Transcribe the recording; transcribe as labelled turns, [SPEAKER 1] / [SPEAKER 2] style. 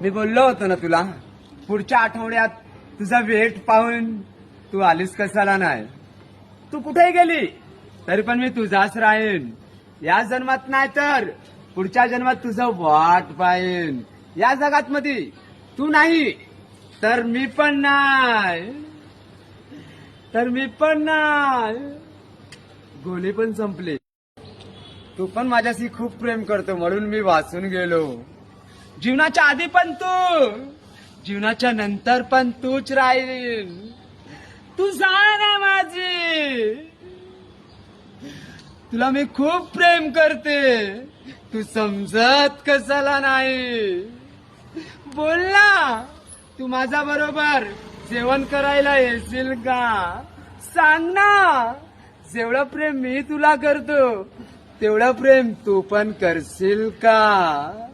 [SPEAKER 1] मी बोललो होतो ना तुला, पुढच्या आठवड्यात तुझा वेट पाहून तू आलीस कशाला नाही. तू कुठे गेली तरी पण मी तुझाच राहीन. या जन्मात नाही तर पुढच्या जन्मात तुझं वाट पाहीन. या जगात मध्ये तू नाही तर मी पण नाही, तर मी पण नाही. गोळी पण संपली. तू पण माझ्याशी खूप प्रेम करतो म्हणून मी वाचून गेलो. जीवनाच्या आधी पण तू, जीवनाच्या नंतर पण तूच राहील. तू जाण आहे माझी. तुला मी खूप प्रेम करते, तू समजत कशाला नाही. बोल ना, तू माझ्या बरोबर जेवण करायला येशील का? सांग ना. जेवढं प्रेम मी तुला करतो तेवढं प्रेम तू पण करशील का?